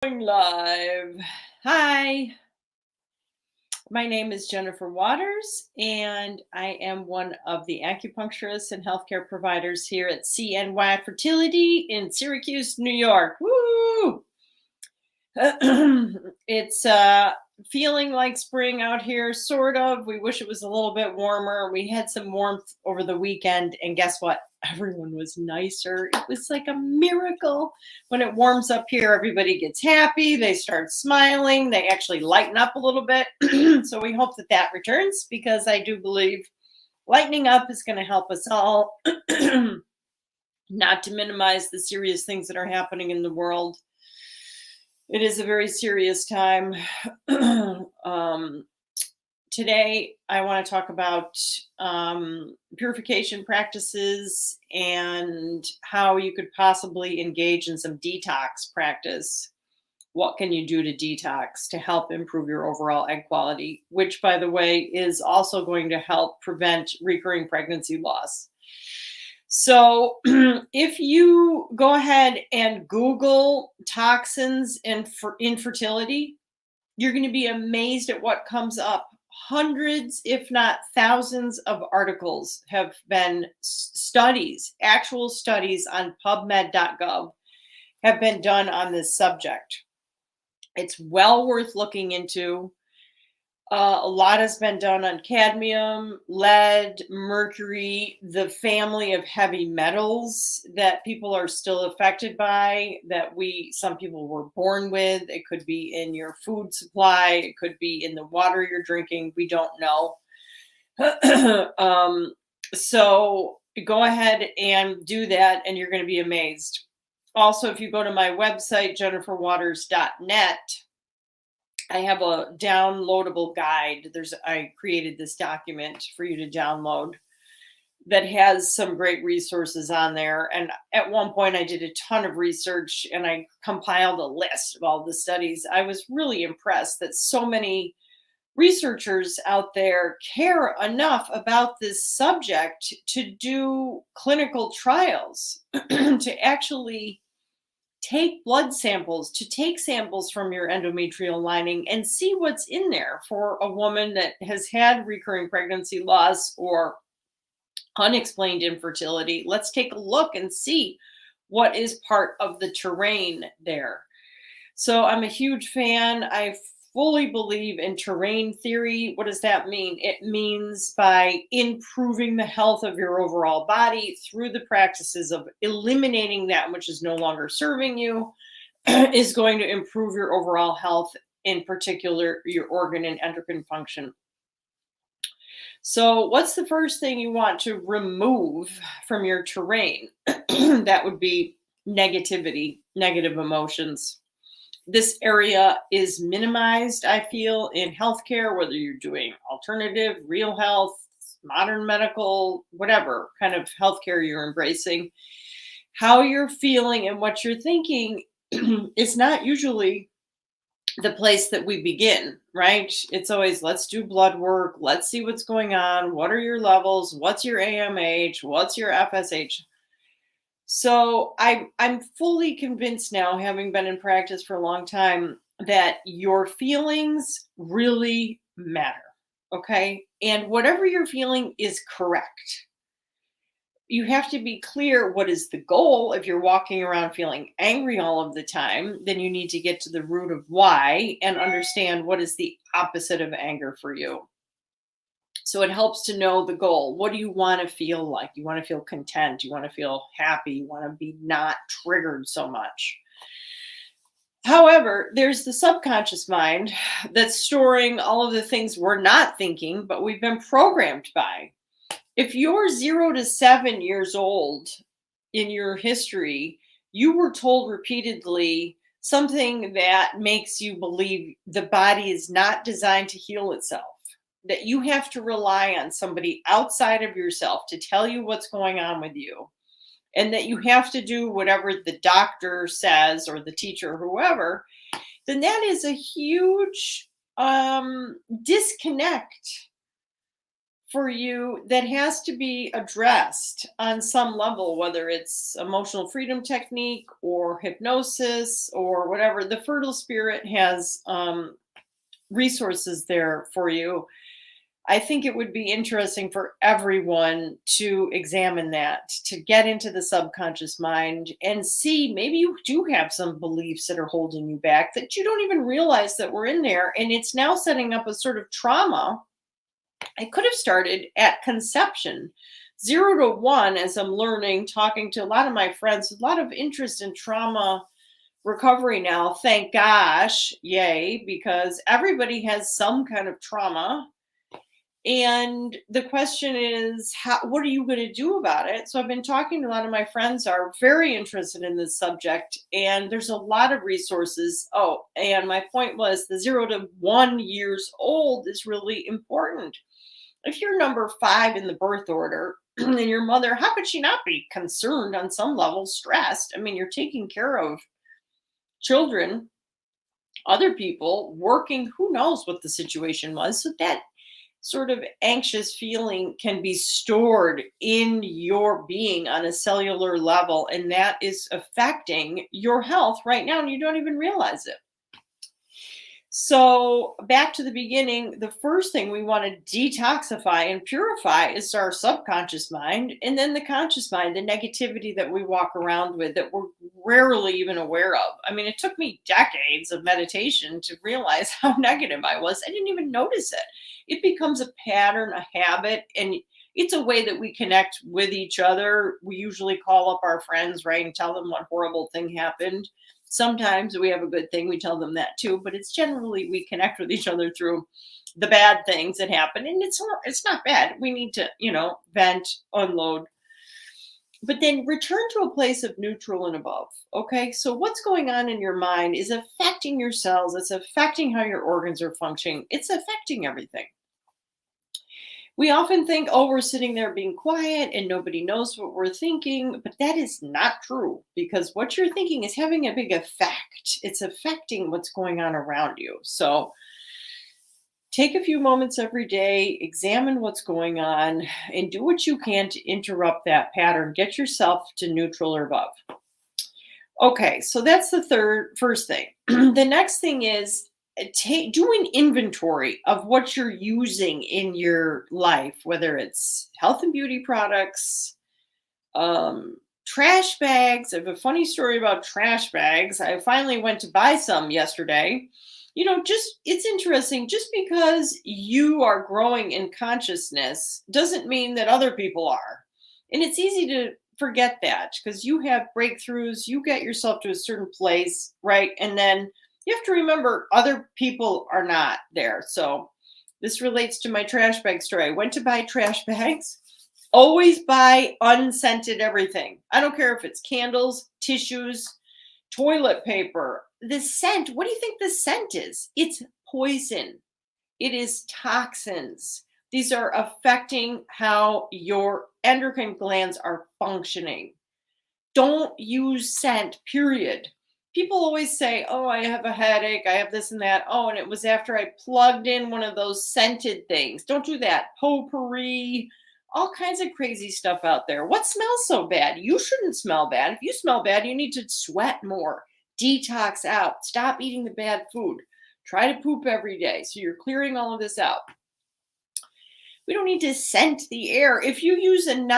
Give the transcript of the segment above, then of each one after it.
Going live. Hi, my name is Jennifer Waters, and I am one of the acupuncturists and healthcare providers here at CNY Fertility in Syracuse, New York. Woo! It's feeling like spring out here, sort of. We wish it was a little bit warmer. We had some warmth over the weekend, and guess what? Everyone was nicer. It was like a miracle. When it warms up here, everybody gets happy. They start smiling. They actually lighten up a little bit. So we hope that that returns because I do believe lightening up is going to help us all, not to minimize the serious things that are happening in the world. It is a very serious time. um, Today, I want to talk about purification practices and how you could possibly engage in some detox practice. What can you do to detox to help improve your overall egg quality, which, by the way, is also going to help prevent recurring pregnancy loss. So, if you go ahead and Google toxins and for infertility, you're going to be amazed at what comes up. Hundreds, if not thousands, of articles have been studies, actual studies on PubMed.gov have been done on this subject. It's well worth looking into. A lot has been done on cadmium, lead, mercury, the family of heavy metals that people are still affected by, that some people were born with. It could be in your food supply, it could be in the water you're drinking. We don't know. So go ahead and do that, and you're going to be amazed. Also, if you go to my website, jenniferwaters.net, I have a downloadable guide. I created this document for you to download that has some great resources on there. And at one point I did a ton of research and I compiled a list of all the studies. I was really impressed that so many researchers out there care enough about this subject to do clinical trials, to actually take blood samples, to take samples from your endometrial lining and see what's in there for a woman that has had recurring pregnancy loss or unexplained infertility. Let's take a look and see what is part of the terrain there. So I'm a huge fan. I fully believe in terrain theory. What does that mean? It means by improving the health of your overall body through the practices of eliminating that which is no longer serving you is going to improve your overall health, in particular your organ and endocrine function. So, what's the first thing you want to remove from your terrain? That would be negativity, negative emotions. This area is minimized, I feel, in healthcare, whether you're doing alternative, real health, modern medical, whatever kind of healthcare you're embracing. How you're feeling and what you're thinking is not usually the place that we begin, right? It's always, let's do blood work, let's see what's going on, what are your levels, what's your AMH, what's your FSH. So I'm fully convinced now, having been in practice for a long time, that your feelings really matter. Okay. And whatever you're feeling is correct. You have to be clear what is the goal. If you're walking around feeling angry all of the time, then you need to get to the root of why and understand what is the opposite of anger for you. So it helps to know the goal. What do you want to feel like? You want to feel content. You want to feel happy. You want to be not triggered so much. However, there's the subconscious mind that's storing all of the things we're not thinking, but we've been programmed by. If you're 0 to 7 years old in your history, you were told repeatedly something that makes you believe the body is not designed to heal itself, that you have to rely on somebody outside of yourself to tell you what's going on with you, and that you have to do whatever the doctor says or the teacher or whoever, then that is a huge disconnect for you that has to be addressed on some level, whether it's emotional freedom technique or hypnosis or whatever. The fertile spirit has resources there for you. I think it would be interesting for everyone to examine that, to get into the subconscious mind and see maybe you do have some beliefs that are holding you back that you don't even realize that were in there. And it's now setting up a sort of trauma. I could have started at conception, 0 to 1, as I'm learning, talking to a lot of my friends, a lot of interest in trauma recovery now. Thank gosh, yay, because everybody has some kind of trauma. And the question is, what are you going to do about it? So I've been talking to a lot of my friends are very interested in this subject, and there's a lot of resources. Oh, and my point was the 0 to 1 years old is really important. If you're number 5 in the birth order and your mother, how could she not be concerned on some level, stressed? I mean, you're taking care of children, other people, working, who knows what the situation was. So that sort of anxious feeling can be stored in your being on a cellular level, and that is affecting your health right now, and you don't even realize it. So, back to the beginning, the first thing we want to detoxify and purify is our subconscious mind, and then the conscious mind, the negativity that we walk around with that we're rarely even aware of. I mean, it took me decades of meditation to realize how negative I was. I didn't even notice it. It becomes a pattern, a habit, and it's a way that we connect with each other. We usually call up our friends, right, and tell them what horrible thing happened. Sometimes we have a good thing, we tell them that too, but it's generally we connect with each other through the bad things that happen. And it's not bad. We need to, vent, unload, but then return to a place of neutral and above. Okay. So what's going on in your mind is affecting your cells. It's affecting how your organs are functioning. It's affecting everything. We often think, oh, we're sitting there being quiet and nobody knows what we're thinking, but that is not true because what you're thinking is having a big effect. It's affecting what's going on around you. So take a few moments every day, examine what's going on, and do what you can to interrupt that pattern. Get yourself to neutral or above. Okay, so that's the first thing. The next thing is do an inventory of what you're using in your life, whether it's health and beauty products, trash bags. I have a funny story about trash bags. I finally went to buy some yesterday. It's interesting. Just because you are growing in consciousness doesn't mean that other people are. And it's easy to forget that because you have breakthroughs, you get yourself to a certain place, right? And then you have to remember other people are not there. So this relates to my trash bag story. I went to buy trash bags. Always buy unscented everything. I don't care if it's candles, tissues, toilet paper. The scent, what do you think the scent is? It's poison. It is toxins. These are affecting how your endocrine glands are functioning. Don't use scent, period. People always say, oh, I have a headache, I have this and that. Oh, and it was after I plugged in one of those scented things. Don't do that. Potpourri, all kinds of crazy stuff out there. What smells so bad? You shouldn't smell bad. If you smell bad, you need to sweat more. Detox out. Stop eating the bad food. Try to poop every day. So you're clearing all of this out. We don't need to scent the air. If you use an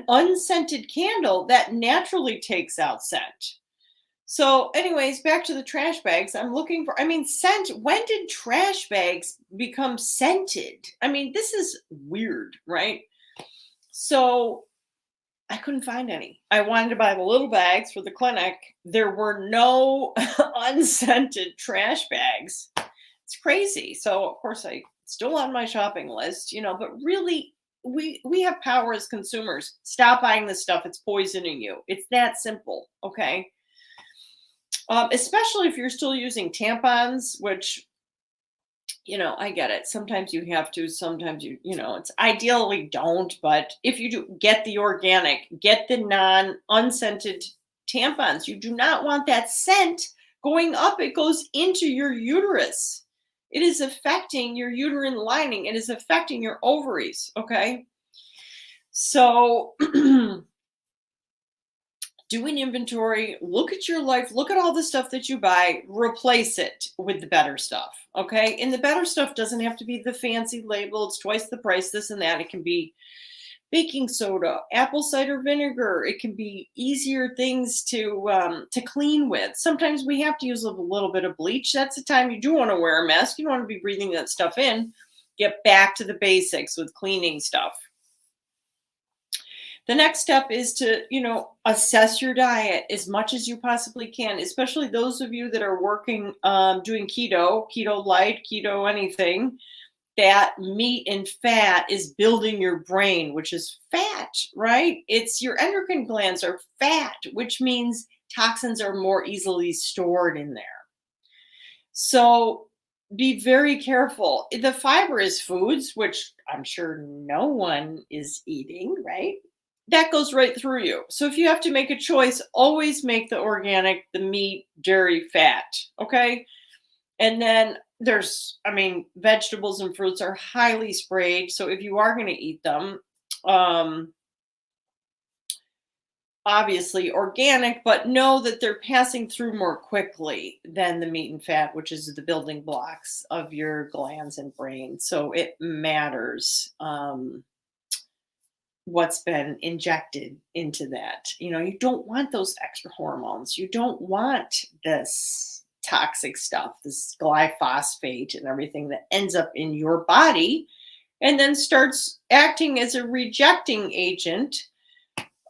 unscented candle, that naturally takes out scent. So anyways, back to the trash bags. I'm looking for, scent. When did trash bags become scented? This is weird, right? So I couldn't find any. I wanted to buy the little bags for the clinic. There were no unscented trash bags. It's crazy. So of course I still on my shopping list, but really we have power as consumers. Stop buying this stuff. It's poisoning you. It's that simple. Okay. Especially if you're still using tampons, which, I get it. Sometimes you have to, sometimes it's ideally don't, but if you do, get the organic, get the unscented tampons. You do not want that scent going up. It goes into your uterus. It is affecting your uterine lining. It is affecting your ovaries. Okay. So do an inventory, look at your life, look at all the stuff that you buy, replace it with the better stuff. Okay. And the better stuff doesn't have to be the fancy label. It's twice the price, this and that. It can be baking soda, apple cider vinegar. It can be easier things to clean with. Sometimes we have to use a little bit of bleach. That's the time you do want to wear a mask. You don't want to be breathing that stuff in. Get back to the basics with cleaning stuff. The next step is to, assess your diet as much as you possibly can, especially those of you that are working, doing keto light, keto anything. That meat and fat is building your brain, which is fat, right? It's your endocrine glands are fat, which means toxins are more easily stored in there. So be very careful. The fibrous foods, which I'm sure no one is eating, right? That goes right through you. So if you have to make a choice, always make the organic, the meat, dairy, fat. Okay. And then vegetables and fruits are highly sprayed. So if you are going to eat them, obviously organic, but know that they're passing through more quickly than the meat and fat, which is the building blocks of your glands and brain. So it matters what's been injected into that. You don't want those extra hormones. You don't want this toxic stuff, this glyphosate and everything that ends up in your body and then starts acting as a rejecting agent.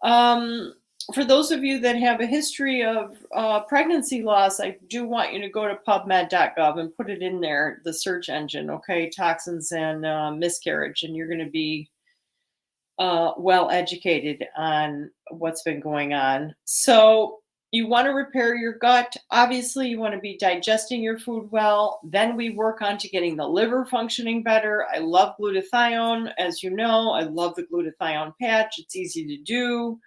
For those of you that have a history of pregnancy loss, I do want you to go to pubmed.gov and put it in there, the search engine, okay? Toxins and miscarriage, and you're going to be well educated on what's been going on. So you want to repair your gut. Obviously, you want to be digesting your food well. Then we work on to getting the liver functioning better. I love glutathione. As you know, I love the glutathione patch. It's easy to do.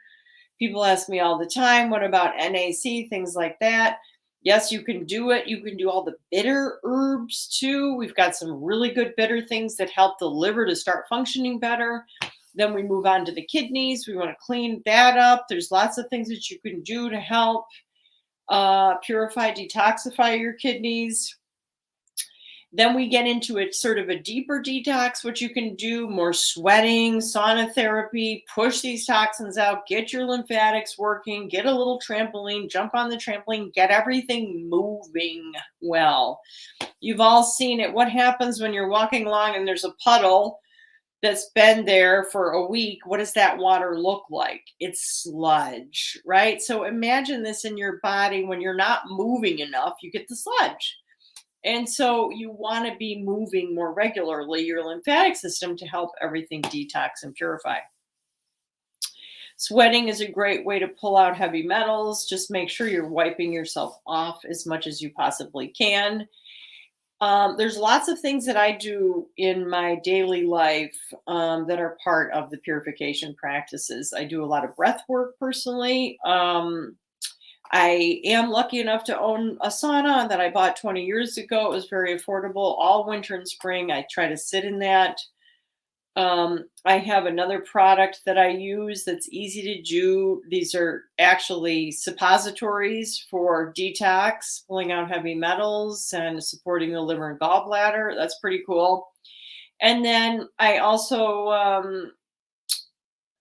People ask me all the time, what about NAC, things like that? Yes, you can do it. You can do all the bitter herbs too. We've got some really good bitter things that help the liver to start functioning better. Then we move on to the kidneys. We want to clean that up. There's lots of things that you can do to help purify, detoxify your kidneys. Then we get into it sort of a deeper detox, what you can do, more sweating, sauna therapy, push these toxins out, get your lymphatics working, get a little trampoline, jump on the trampoline, get everything moving well. You've all seen it. What happens when you're walking along and there's a puddle that's been there for a week? What does that water look like? It's sludge, right? So imagine this in your body. When you're not moving enough, you get the sludge. And so you want to be moving more regularly your lymphatic system to help everything detox and purify. Sweating is a great way to pull out heavy metals. Just make sure you're wiping yourself off as much as you possibly can. There's lots of things that I do in my daily life that are part of the purification practices. I do a lot of breath work personally. I am lucky enough to own a sauna that I bought 20 years ago. It was very affordable all winter and spring. I try to sit in that. I have another product that I use that's easy to do. These are actually suppositories for detox, pulling out heavy metals and supporting the liver and gallbladder. That's pretty cool. And then I also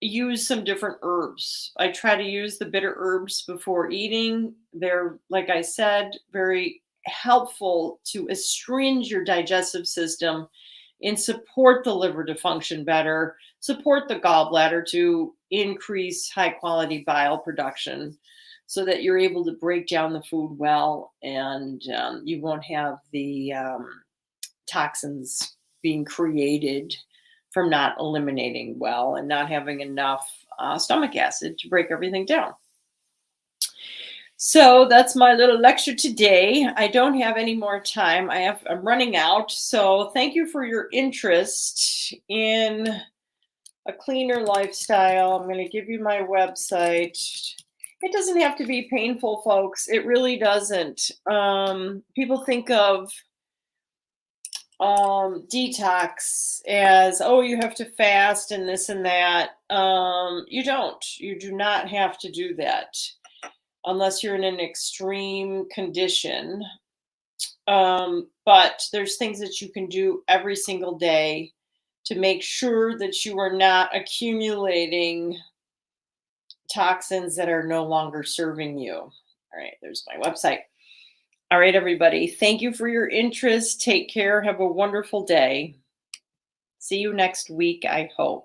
use some different herbs. I try to use the bitter herbs before eating. They're, like I said, very helpful to astringe your digestive system and support the liver to function better, support the gallbladder to increase high quality bile production so that you're able to break down the food well, and you won't have the toxins being created from not eliminating well and not having enough stomach acid to break everything down. So that's my little lecture today. I don't have any more time. I'm running out. So thank you for your interest in a cleaner lifestyle. I'm going to give you my website. It doesn't have to be painful, folks. It really doesn't. People think of detox as, oh, you have to fast and this and that. You do not have to do that unless you're in an extreme condition. But there's things that you can do every single day to make sure that you are not accumulating toxins that are no longer serving you. All right, there's my website. All right, everybody. Thank you for your interest. Take care. Have a wonderful day. See you next week, I hope.